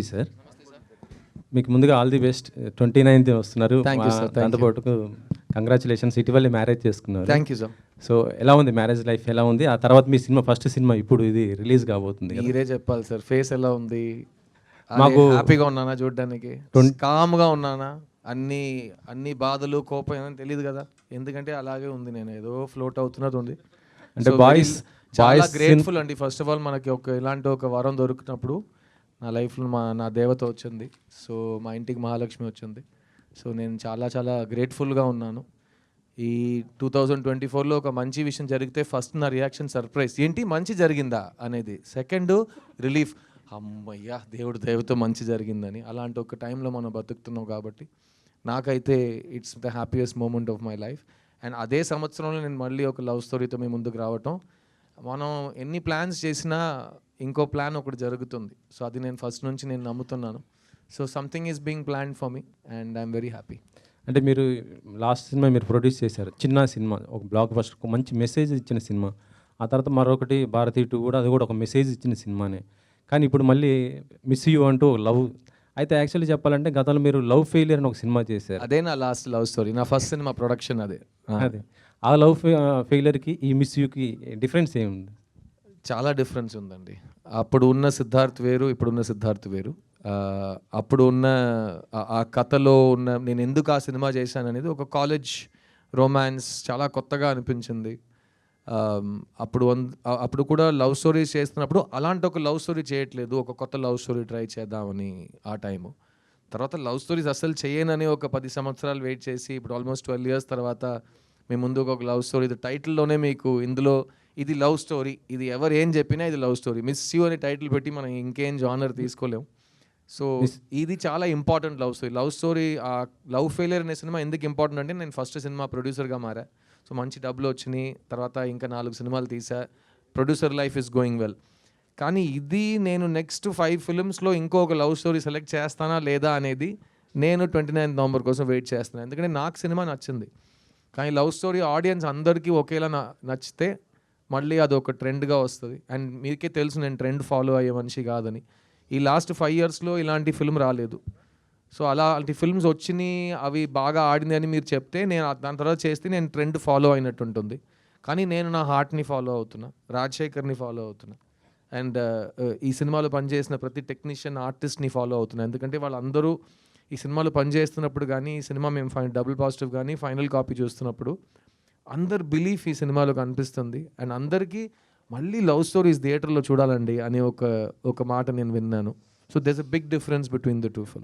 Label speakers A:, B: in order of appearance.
A: Sir మీకు ముందుగా all the best. 29th వస్తున్నారు.
B: Thank you, sir. Thank you.
A: దాంతోపాటు కంగ్రాచులేషన్స్, ఇటీవలే మ్యారేజ్ చేసుకున్నారు.
B: Thank you sir.
A: సో ఎలా ఉంది మ్యారేజ్ లైఫ్, ఎలా ఉంది? ఆ తర్వాత మీ సినిమా, ఫస్ట్ సినిమా ఇప్పుడు ఇది రిలీజ్ కాబోతుంది కదా.
B: మీరే చెప్పాలి సార్, ఫేస్ ఎలా ఉంది?
A: మాకు
B: హ్యాపీగా ఉన్నానా చూడడానికి? కామ్గా ఉన్నానా? అన్ని బాధలు, కోపం ఏమైనా తెలియదు కదా, ఎందుకంటే అలాగే ఉంది. నేను ఏదో ఫ్లోట్ అవుతున్నది ఉంది.
A: అంటే బాయ్స్
B: చాలా గ్రేట్ఫుల్ అండి. ఫస్ట్ ఆఫ్ ఆల్ మనకి ఇలాంటి ఒక వరం దొరికినప్పుడు నా లైఫ్లో నా దేవత వచ్చింది. సో మా ఇంటికి మహాలక్ష్మి వచ్చింది. సో నేను చాలా చాలా గ్రేట్ఫుల్గా ఉన్నాను. ఈ 2024లో ఒక మంచి విషయం జరిగితే ఫస్ట్ నా రియాక్షన్ సర్ప్రైజ్, ఏంటి మంచి జరిగిందా అనేది. సెకండ్ రిలీఫ్, అమ్మయ్యా దేవుడు దయతో మంచి జరిగిందని. అలాంటి ఒక టైంలో మనం బతుకుతున్నాం కాబట్టి నాకైతే it's the happiest moment of my life. And అదే సంవత్సరంలో నేను మళ్ళీ ఒక లవ్ స్టోరీతో మీ ముందుకు రావటం. మనం ఎన్ని ప్లాన్స్ చేసినా ఇంకో ప్లాన్ ఒకటి జరుగుతుంది. సో అది నేను ఫస్ట్ నుంచి నేను నమ్ముతున్నాను. So something is being planned for me and I'm very happy.
A: అంటే మీరు లాస్ట్ సినిమా మీరు ప్రొడ్యూస్ చేశారు, చిన్న సినిమా, ఒక బ్లాక్ బస్టర్, ఒక మంచి మెసేజ్ ఇచ్చిన సినిమా. ఆ తర్వాత మరొకటి భారతీ 2 కూడా, అది కూడా ఒక మెసేజ్ ఇచ్చిన సినిమానే. కానీ ఇప్పుడు మళ్ళీ మిస్ యూ అంటూ లవ్. అయితే యాక్చువల్లీ చెప్పాలంటే గతంలో మీరు లవ్ ఫెయిలియర్ అని ఒక సినిమా చేశారు.
B: అదే నా లాస్ట్ లవ్ స్టోరీ, నా ఫస్ట్ సినిమా ప్రొడక్షన్ అదే.
A: ఆ లవ్ ఫెయిలియర్కి ఈ మిస్ యూకి డిఫరెన్స్ ఏముంది?
B: చాలా డిఫరెన్స్ ఉందండి. అప్పుడు ఉన్న సిద్ధార్థ్ వేరు, ఇప్పుడున్న సిద్ధార్థ్ వేరు. అప్పుడు ఉన్న ఆ కథలో ఉన్న నేను ఎందుకు ఆ సినిమా చేశాను అనేది ఒక కాలేజ్ రొమాన్స్, చాలా కొత్తగా అనిపించింది. అప్పుడు కూడా లవ్ స్టోరీస్ చేస్తున్నప్పుడు అలాంటి ఒక లవ్ స్టోరీ చేయట్లేదు, ఒక కొత్త లవ్ స్టోరీ ట్రై చేద్దామని ఆ టైము. తర్వాత లవ్ స్టోరీస్ అస్సలు చేయనని ఒక 10 సంవత్సరాలు వెయిట్ చేసి ఇప్పుడు ఆల్మోస్ట్ 12 years తర్వాత మీ ముందుకు ఒక లవ్ స్టోరీ. ఇది టైటిల్లోనే మీకు ఇందులో ఇది లవ్ స్టోరీ, ఇది ఎవరు ఏం చెప్పినా ఇది లవ్ స్టోరీ. మిస్ యూ అని టైటిల్ పెట్టి మనం ఇంకేం జానర్ తీసుకోలేము. సో ఇది చాలా important love story. Love story, ఆ లవ్ ఫెయిలియర్ అనే సినిమా ఎందుకు ఇంపార్టెంట్ అంటే నేను ఫస్ట్ సినిమా ప్రొడ్యూసర్గా మారా. సో మంచి డబ్బులు వచ్చినాయి, తర్వాత ఇంకా 4 సినిమాలు తీసా. Producer life is going well. కానీ ఇది నేను నెక్స్ట్ 5 filmsలో ఇంకొక లవ్ స్టోరీ సెలెక్ట్ చేస్తానా లేదా అనేది నేను 29th November కోసం వెయిట్ చేస్తున్నాను. ఎందుకంటే నాకు సినిమా నచ్చింది. కానీ లవ్ స్టోరీ ఆడియన్స్ అందరికీ ఒకేలా నచ్చితే మళ్ళీ అది ఒక ట్రెండ్గా వస్తుంది. అండ్ మీకే తెలుసు నేను ట్రెండ్ ఫాలో అయ్యే మనిషి కాదని. ఈ లాస్ట్ 5 yearsలో ఇలాంటి ఫిల్మ్ రాలేదు. సో అలాంటి ఫిల్మ్స్ వచ్చినాయి, అవి బాగా ఆడింది అని మీరు చెప్తే నేను దాని తర్వాత చేస్తే నేను ట్రెండ్ ఫాలో అయినట్టు ఉంటుంది. కానీ నేను నా హార్ట్ని ఫాలో అవుతున్నా, రాజశేఖర్ని ఫాలో అవుతున్నా. అండ్ ఈ సినిమాలో పనిచేసిన ప్రతి టెక్నీషియన్, ఆర్టిస్ట్ని ఫాలో అవుతున్నా. ఎందుకంటే వాళ్ళందరూ ఈ సినిమాలో పనిచేస్తున్నప్పుడు కానీ, ఈ సినిమా మేము డబుల్ పాజిటివ్ కానీ ఫైనల్ కాపీ చూస్తున్నప్పుడు అందరు బిలీఫ్ ఈ సినిమాలో కనిపిస్తుంది. అండ్ అందరికీ మళ్ళీ లవ్ స్టోరీస్ థియేటర్లో చూడాలండి అనే ఒక మాట నేను విన్నాను. So there's a big difference between the 2 films.